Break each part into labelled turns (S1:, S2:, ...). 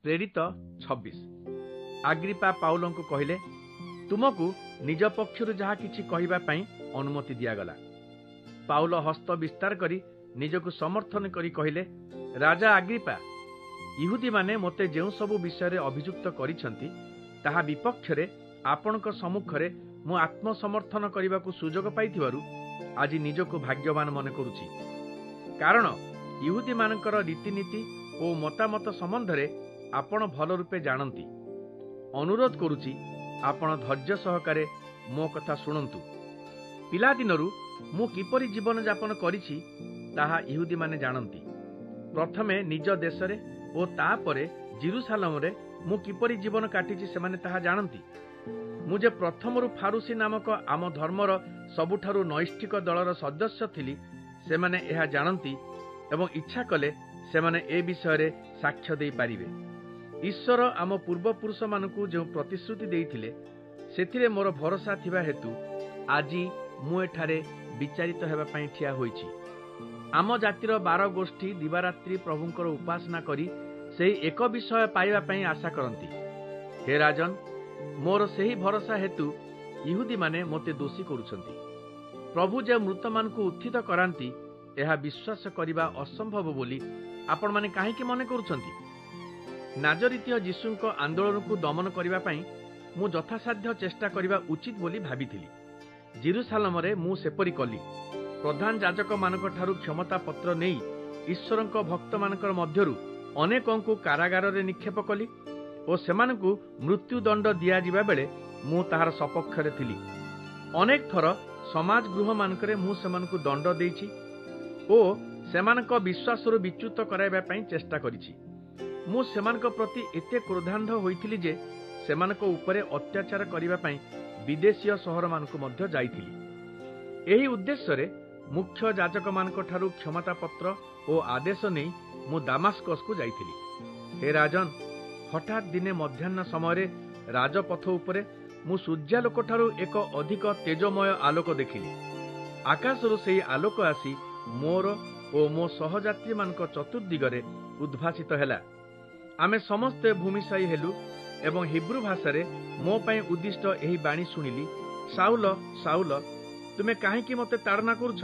S1: प्रेरित 26। आग्रिपा पाउल को कहले, तुमको निज पक्षर जहा किछि कहिबा पई अनुमति दियागला। पाउल हस्त विस्तार करी निजको समर्थन करी कहले, राजा आग्रिपा, इहुदी माने मोते जेउ सबु विषय अभियुक्त करिसंती ताहा विपक्षरे आपणक सम्मुखरे मु आत्मसमर्थन करने सुजोग पाइथिबारु आज निजको भाग्यवान मन करुछि। कारण इहुदी मानकर रीतिनीति और मतामत संबंधरे आपण भल रूपे जानती। अनुरोध करुछि आपण धैर्य सहकारे मो कथा शुणंतु। पिला दिनरु मु किपरि जीवन यापन करिछि ताहा इहुदी माने जानती। प्रथमे निज देशरे और तापरे जेरुसालेम रे मु किपरि जीवन काटिछि सेमाने ताहा जानती। मुझे प्रथमरु फारूसी नामक आम धर्मर सबुठारु नैष्ठिक दलर सदस्य थिली सेमाने एहा जानती एवं इच्छा कले सेमाने ए विषय रे साक्ष्य देई पारिबे। ईश्वर आम पूर्वपुरुष मानकु जो प्रतिश्रुति देइथिले सेथिरे मोर भरोसा थिबा हेतु आजी मु एठारे विचारित हेबा पई ठिया होईछि। आम जातिर 12 गोष्ठी दिवारात्रि प्रभुंकर उपासना करी सेही एक विषय पाइबा पई आशा करंती। हे राजन, मोर सेही भरोसा हेतु इहुदी माने मोते दोषी करुछंती। प्रभु जे मृत मानकु उत्थित करांती एहा विश्वास करिबा असंभव बोली आपण माने काहेकि मने करुछंती। नाजरीतीय यीशुंको आंदोलन को दमन करिबा पई मु यथासाध्य चेष्टा करिबा उचित बोली भाबिथिली। जेरुसालेम रे मु सेपरि कली। प्रधान याजक मानक ठारू क्षमता पत्र नेई ईश्वरंको भक्त मानकर मध्यरु अनेकंकु कारागार रे निक्षेप कली और सेमानकु मृत्युदंड दिया जिबा बेले मु ताहार सपक्षरे थिली। अनेक थर समाज गृह मानकरे मु सेमानकु दंड देइछि ओ सेमानक विश्वासरु विच्युत कराइबा पई चेष्टा करिछि। मु सेमानक प्रति एते क्रोधान्ध होइथिली जे सेमानक उपरे अत्याचार करिबा पई विदेशीय सहर मानकु मध्य जाइथिली। एही उद्देश्य रे मुख्य याजक मानक ठारू क्षमता पत्र और आदेश नै मु दामास्कस को जाइथिली। हे राजन, हठात दिने मध्याह्न समय राजपथ उपरे मु सूर्यालोक ठारू एक अधिक तेजमय आलोक देखिली। आकाशरु सेही आलोक आसी मोर ओ मो सहयात्री मानक चतुर्दिगरे उद्भासित हेला। आमे समस्ते भूमिशायी हेलु एवं हिब्रू भाषा मो पई उद्दिष्ट एही बाणी सुनिली, साउल साउल, तुमे काहेकि मते ताड़ना करुछ?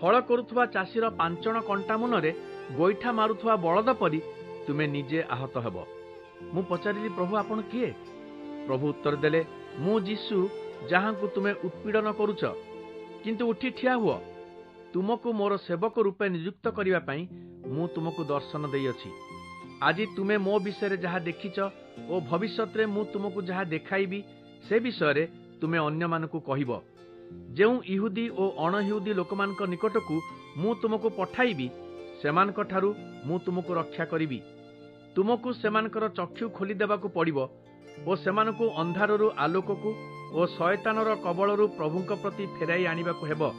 S1: हल करुथुवा चाषीर पांचण कंटा मुनरे गोईठा मारुथुवा बलद परी तुमे निजे आहत हेब। मु पचारिली, प्रभु आपण किए? प्रभु उत्तर देले, मु जीशु जहांकु तुमे उत्पीड़न करुछ। किंतु उठी ठिया हुओ, तुमको मोर सेवक रूपे नियुक्त करिबा पई मु तुमको दर्शन देई अछि। आज तुमे मो विषय जहा देखिच ओ भविष्यत रे मु तुमको जहा देखाइबी से विषय तुमे अन्य मानकु कहिबो। जेउ इहुदी ओ अण इहुदी लोकमानक निकटकु मु तुमको पठाइबी सेमानक ठारू मु तुमको रक्षा करिबी। तुमको सेमानकर चक्षु खोली देबाकू पड़िबो ओ सेमानकु अंधाररु आलोककु ओ शयतानर कबळरु प्रभुंक प्रति फेराई आनिबाकू हेबो,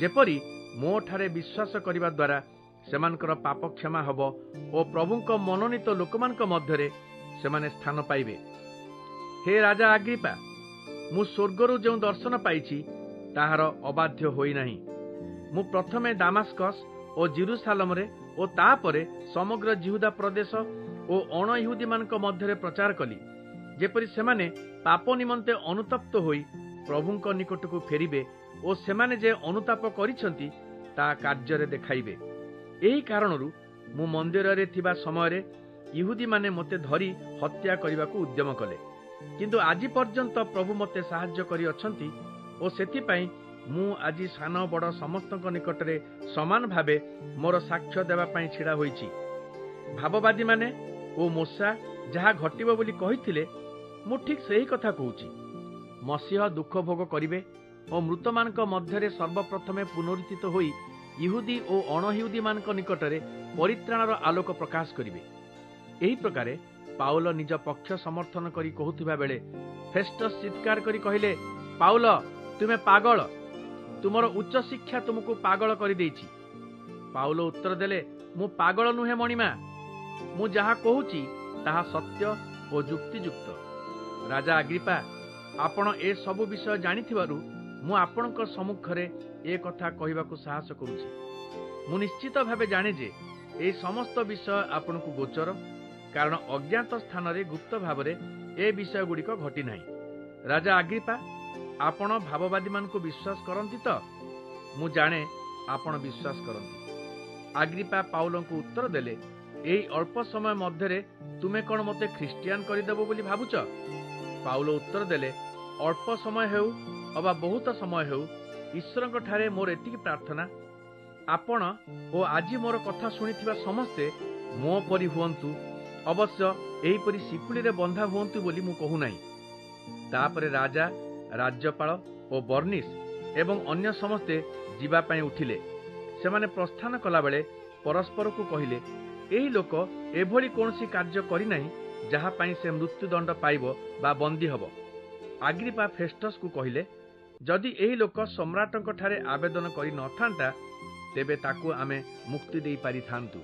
S1: जेपरि मो ठारे विश्वास करिबा द्वारा सेमानकर पाप क्षमा हबो ओ प्रभुंक मनोनीत लोकमानक मध्यरे सेमाने स्थान पाइबे। हे राजा आग्रिपा, मु स्वर्गरु जो दर्शन पाइछि ताहार अबाध्य होई नाही। मु प्रथमे दामास्कस ओ जेरुसालेम रे ओ तापरे समग्र जिहुदा प्रदेश ओ अण इहुदी मानक मध्यरे प्रचार कली, जेपरि सेमाने पाप निमंते अनुतप्त होई प्रभुंक निकटकू फेरिबे ओ सेमाने जे अनुताप करिसंती ता कार्य देखाइबे। एही कारणरू मु मंदिर रे थिबा समय रे इहुदी माने मते धरी हत्या करिबाकू उद्यम कले, किंतु आजि पर्यंत प्रभु मते साहाय्य करि अछंती ओ सेति पई मु आजि सान बड़ समस्तक निकटरे समान भावे मोर साक्ष्य देबा पई छिड़ा होईछि। भाववादी माने ओ मूसा जहा घटिबो बोली कहिथिले मु ठीक सेही कथा कहूछि। मसीह दुख भोग करिवे ओ मृतमानक मध्यरे सर्वप्रथमे पुनरुत्थित होई इहुदी ओ अण इहुदी मानक निकटरे परित्राणर आलोक प्रकाश करिवे। एही प्रकारे पाउल निज पक्ष समर्थन करी कहूथिबा बेले फेस्टस चित्कार करी कहिले, पाउल तुमे पागल, तुमर उच्च शिक्षा तुमको पागल करी देइछि। पाउल उत्तर देले, मु पागल नुहे मणिमा, मु जहा कहूछि ताहा सत्य ओ युक्तियुक्त। राजा अग्रिपा, आपण ए सबु विषय जानिथिबारु मु आपणक सम्मुखरे ए कथा कहिबाकू साहस करूछि। मु निश्चित भावे जाने जे ए समस्त विषय आपणकू गोचर, କାରଣ ଅଜ୍ଞାତ ସ୍ଥାନରେ ଗୁପ୍ତ ଭାବରେ ଏ ବିଷୟଗୁଡ଼ିକ ଘଟିନାହିଁ। ରାଜା ଆଗ୍ରିପା, ଆପଣ ଭାବବାଦୀମାନଙ୍କୁ ବିଶ୍ୱାସ କରନ୍ତି ତ? ମୁଁ ଜାଣେ ଆପଣ ବିଶ୍ୱାସ କରନ୍ତି। ଆଗ୍ରିପା ପାଉଲଙ୍କୁ ଉତ୍ତର ଦେଲେ, ଏଇ ଅଳ୍ପ ସମୟ ମଧ୍ୟରେ ତୁମେ କ'ଣ ମୋତେ ଖ୍ରୀଷ୍ଟିଆନ କରିଦେବ ବୋଲି ଭାବୁଛ? ପାଉଲ ଉତ୍ତର ଦେଲେ, ଅଳ୍ପ ସମୟ ହେଉ ଅବା ବହୁତ ସମୟ ହେଉ, ଈଶ୍ୱରଙ୍କ ଠାରେ ମୋର ଏତିକି ପ୍ରାର୍ଥନା, ଆପଣ ଓ ଆଜି ମୋର କଥା ଶୁଣିଥିବା ସମସ୍ତେ ମୋ ପରି ହୁଅନ୍ତୁ, ଅବଶ୍ୟ ଏହିପରି ଶିକୁଳିରେ ବନ୍ଧା ହୁଅନ୍ତୁ ବୋଲି ମୁଁ କହୁନାହିଁ। ତାପରେ ରାଜା, ରାଜ୍ୟପାଳ ଓ ବର୍ଣ୍ଣିସ୍ ଏବଂ ଅନ୍ୟ ସମସ୍ତେ ଯିବା ପାଇଁ ଉଠିଲେ। ସେମାନେ ପ୍ରସ୍ଥାନ କଲାବେଳେ ପରସ୍ପରକୁ କହିଲେ, ଏହି ଲୋକ ଏଭଳି କୌଣସି କାର୍ଯ୍ୟ କରିନାହିଁ ଯାହା ପାଇଁ ସେ ମୃତ୍ୟୁଦଣ୍ଡ ପାଇବ ବା ବନ୍ଦୀ ହେବ। ଆଗ୍ରିପା ଫେଷ୍ଟସକୁ କହିଲେ, ଯଦି ଏହି ଲୋକ ସମ୍ରାଟଙ୍କ ଠାରେ ଆବେଦନ କରି ନଥାନ୍ତା, ତେବେ ତାକୁ ଆମେ ମୁକ୍ତି ଦେଇ ପାରିଥାନ୍ତୁ।